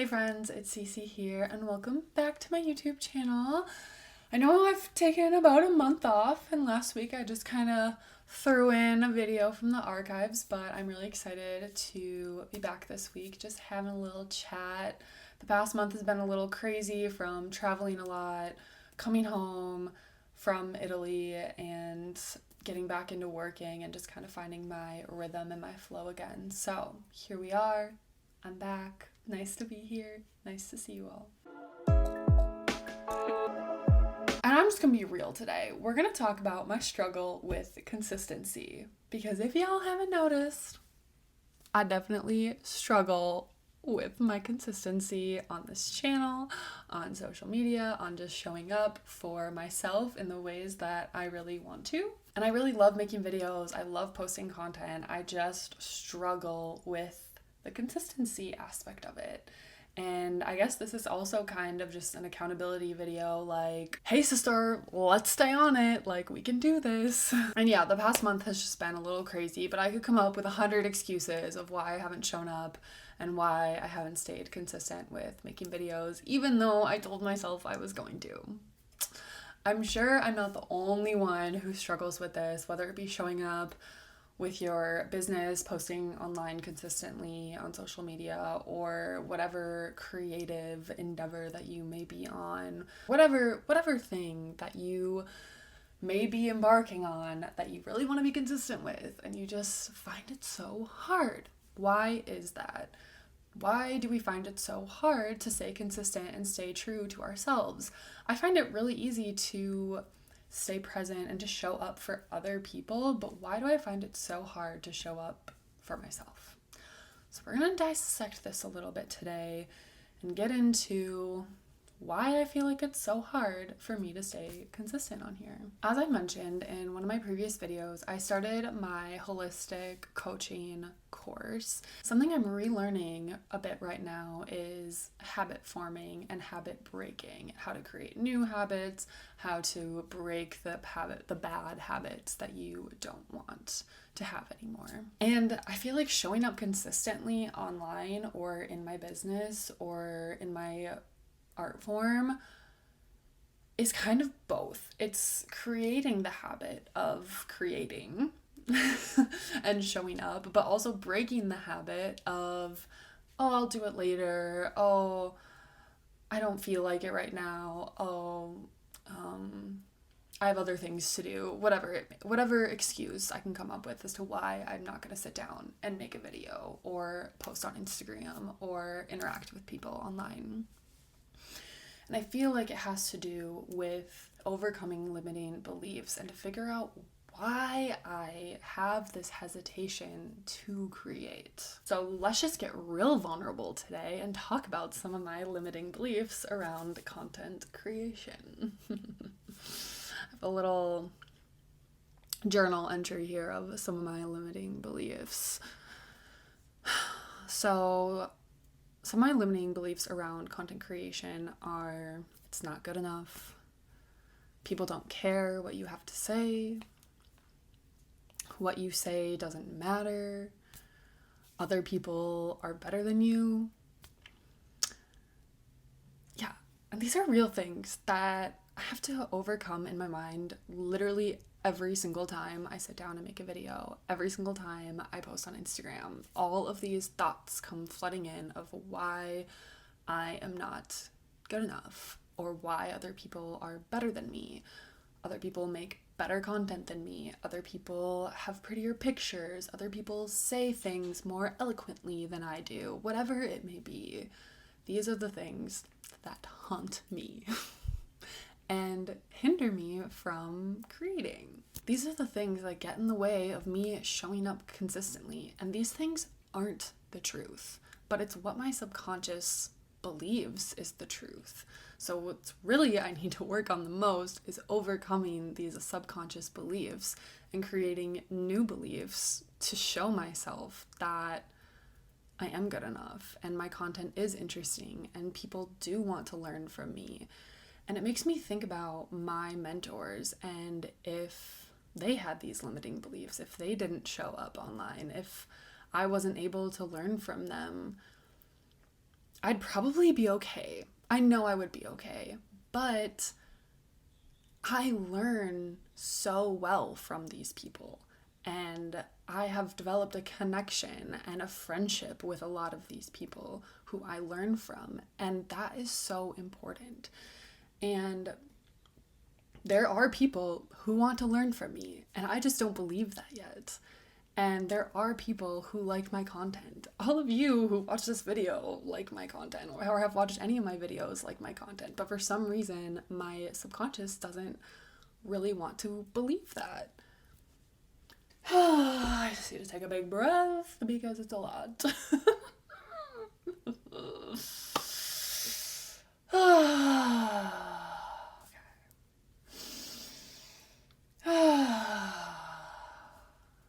Hey friends, it's Cece here and welcome back to my YouTube channel. I know I've taken about a month off and last week I just kind of threw in a video from the archives, but I'm really excited to be back this week, just having a little chat. The past month has been a little crazy from traveling a lot, coming home from Italy and getting back into working and just kind of finding my rhythm and my flow again. So here we are. I'm back. Nice to be here. Nice to see you all. And I'm just gonna be real today. We're gonna talk about my struggle with consistency. Because if y'all haven't noticed, I definitely struggle with my consistency on this channel, on social media, on just showing up for myself in the ways that I really want to. And I really love making videos. I love posting content. I just struggle with the consistency aspect of it. And I guess this is also kind of just an accountability video, like, hey sister, let's stay on it, like we can do this. And yeah, the past month has just been a little crazy, but I could come up with 100 excuses of why I haven't shown up and why I haven't stayed consistent with making videos, even though I told myself I was going to. I'm sure I'm not the only one who struggles with this, whether it be showing up with your business, posting online consistently on social media, or whatever creative endeavor that you may be on, whatever thing that you may be embarking on that you really want to be consistent with and you just find it so hard. Why is that? Why do we find it so hard to stay consistent and stay true to ourselves? I find it really easy to stay present and to show up for other people, but why do I find it so hard to show up for myself? So we're gonna dissect this a little bit today and get into why I feel like it's so hard for me to stay consistent on here. As I mentioned in one of my previous videos, I started my holistic coaching course. Something I'm relearning a bit right now is habit forming and habit breaking, how to create new habits, how to break the bad habits that you don't want to have anymore. And I feel like showing up consistently online or in my business or in my art form is kind of both. It's creating the habit of creating and showing up, but also breaking the habit of, oh, I'll do it later. Oh, I don't feel like it right now. Oh, I have other things to do. Whatever excuse I can come up with as to why I'm not going to sit down and make a video or post on Instagram or interact with people online. And I feel like it has to do with overcoming limiting beliefs and to figure out why I have this hesitation to create. So let's just get real vulnerable today and talk about some of my limiting beliefs around content creation. I have a little journal entry here of some of my limiting beliefs. So some of my limiting beliefs around content creation are it's not good enough, people don't care what you have to say, what you say doesn't matter, other people are better than you. Yeah, and these are real things that I have to overcome in my mind literally every single time I sit down and make a video, every single time I post on Instagram. All of these thoughts come flooding in of why I am not good enough or why other people are better than me. Other people make better content than me. Other people have prettier pictures. Other people say things more eloquently than I do. Whatever it may be, these are the things that haunt me and hinder me from creating. These are the things that get in the way of me showing up consistently. And these things aren't the truth, but it's what my subconscious believes is the truth. So what's really I need to work on the most is overcoming these subconscious beliefs and creating new beliefs to show myself that I am good enough and my content is interesting and people do want to learn from me. And it makes me think about my mentors and if they had these limiting beliefs, if they didn't show up online, if I wasn't able to learn from them, I'd probably be okay. I know I would be okay, but I learn so well from these people. And I have developed a connection and a friendship with a lot of these people who I learn from. And that is so important. And there are people who want to learn from me, and I just don't believe that yet. And there are people who like my content. All of you who watch this video like my content, or have watched any of my videos like my content. But for some reason, my subconscious doesn't really want to believe that. I just need to take a big breath because it's a lot.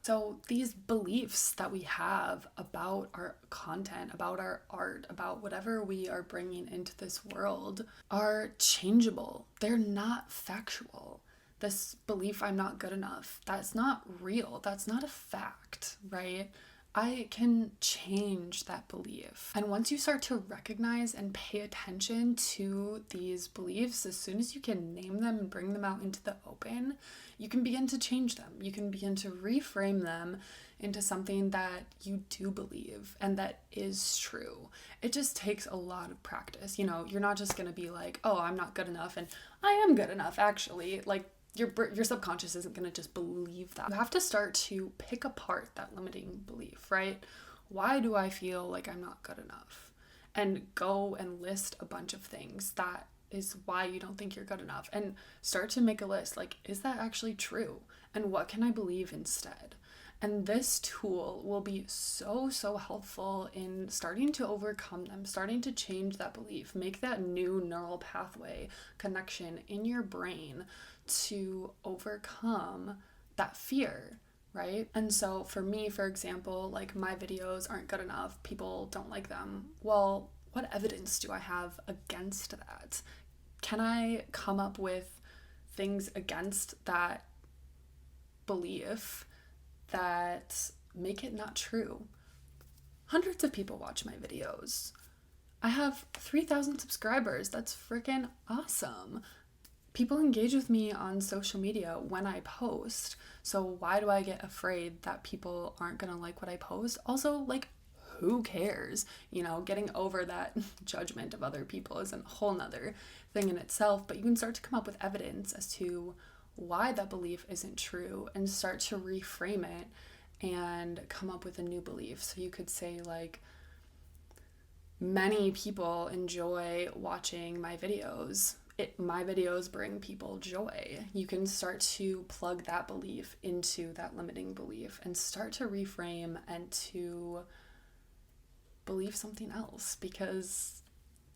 So these beliefs that we have about our content, about our art, about whatever we are bringing into this world are changeable. They're not factual. This belief I'm not good enough, that's not real. That's not a fact, right? I can change that belief. And once you start to recognize and pay attention to these beliefs, as soon as you can name them and bring them out into the open, you can begin to change them. You can begin to reframe them into something that you do believe and that is true. It just takes a lot of practice. You know, you're not just going to be like, oh, I'm not good enough, and I am good enough, actually. Like, your subconscious isn't going to just believe that. You have to start to pick apart that limiting belief, right? Why do I feel like I'm not good enough? And go and list a bunch of things that is why you don't think you're good enough, and start to make a list. Like, is that actually true? And what can I believe instead? And this tool will be so helpful in starting to overcome them, starting to change that belief, make that new neural pathway connection in your brain to overcome that fear, right? And so for me, for example, like, my videos aren't good enough, people don't like them. Well, what evidence do I have against that? Can I come up with things against that belief that make it not true? Hundreds of people watch my videos. I have 3,000 subscribers. That's freaking awesome. People engage with me on social media when I post. So why do I get afraid that people aren't gonna like what I post? Also, like, who cares? You know, getting over that judgment of other people is a whole nother thing in itself, but you can start to come up with evidence as to why that belief isn't true and start to reframe it and come up with a new belief. So you could say, like, many people enjoy watching my videos. My videos bring people joy. You can start to plug that belief into that limiting belief and start to reframe and to believe something else, because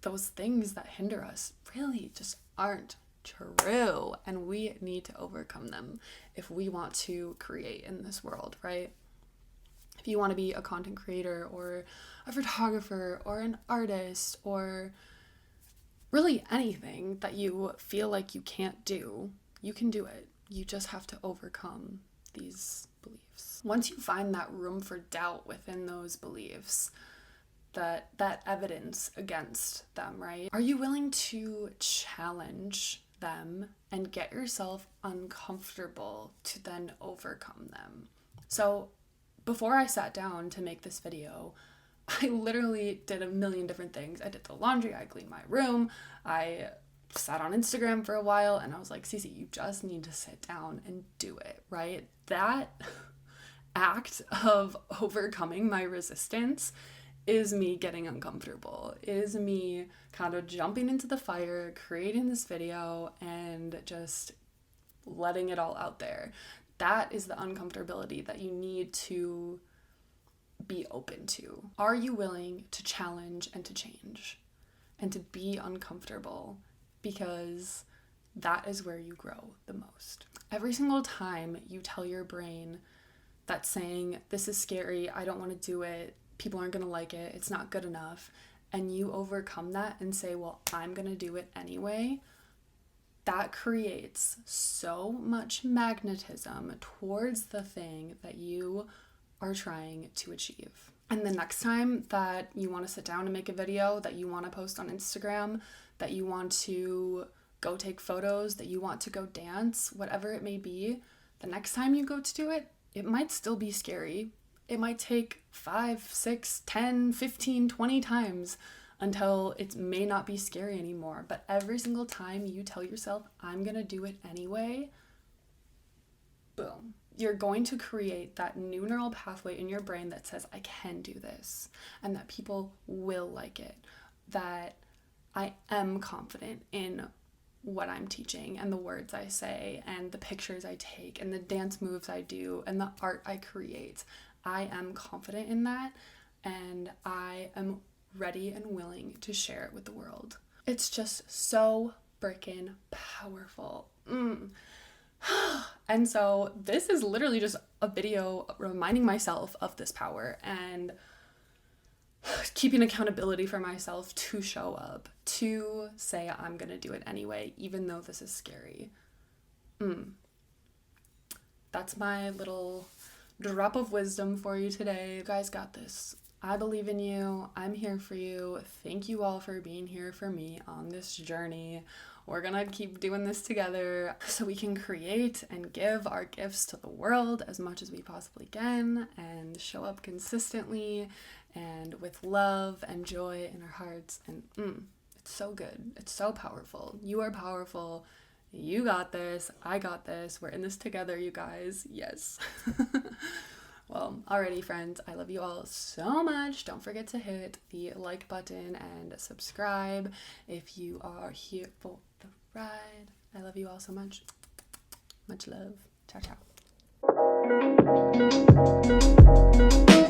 those things that hinder us really just aren't true, and we need to overcome them if we want to create in this world, right? If you want to be a content creator or a photographer or an artist or really anything that you feel like you can't do, you can do it. You just have to overcome these beliefs. Once you find that room for doubt within those beliefs, that evidence against them, right? Are you willing to challenge them and get yourself uncomfortable to then overcome them? So before I sat down to make this video, I literally did a million different things. I did the laundry, I cleaned my room, I sat on Instagram for a while, and I was like, Cece, you just need to sit down and do it, right? That act of overcoming my resistance is me getting uncomfortable, is me kind of jumping into the fire, creating this video, and just letting it all out there. That is the uncomfortability that you need to be open to. Are you willing to challenge and to change and to be uncomfortable? Because that is where you grow the most. Every single time you tell your brain that saying, this is scary, I don't want to do it, people aren't going to like it, it's not good enough, and you overcome that and say, well, I'm going to do it anyway, that creates so much magnetism towards the thing that you are trying to achieve. And the next time that you want to sit down and make a video, that you want to post on Instagram, that you want to go take photos, that you want to go dance, whatever it may be, the next time you go to do it, it might still be scary. It might take 5, 6, 10, 15, 20 times until it may not be scary anymore. But every single time you tell yourself, I'm going to do it anyway, boom. You're going to create that new neural pathway in your brain that says, I can do this, and that people will like it, that I am confident in what I'm teaching and the words I say and the pictures I take and the dance moves I do and the art I create. I am confident in that, and I am ready and willing to share it with the world. It's just so freaking powerful. And so this is literally just a video reminding myself of this power and keeping accountability for myself to show up, to say I'm gonna do it anyway, even though this is scary. That's my little drop of wisdom for you today. You guys got this. I believe in you. I'm here for you. Thank you all for being here for me on this journey. We're gonna keep doing this together so we can create and give our gifts to the world as much as we possibly can and show up consistently and with love and joy in our hearts. And it's so good. It's so powerful. You are powerful. You got this. I got this. We're in this together, you guys. Yes. Well, alrighty, friends, I love you all so much. Don't forget to hit the like button and subscribe if you are here for the ride. I love you all so much. Much love. Ciao, ciao.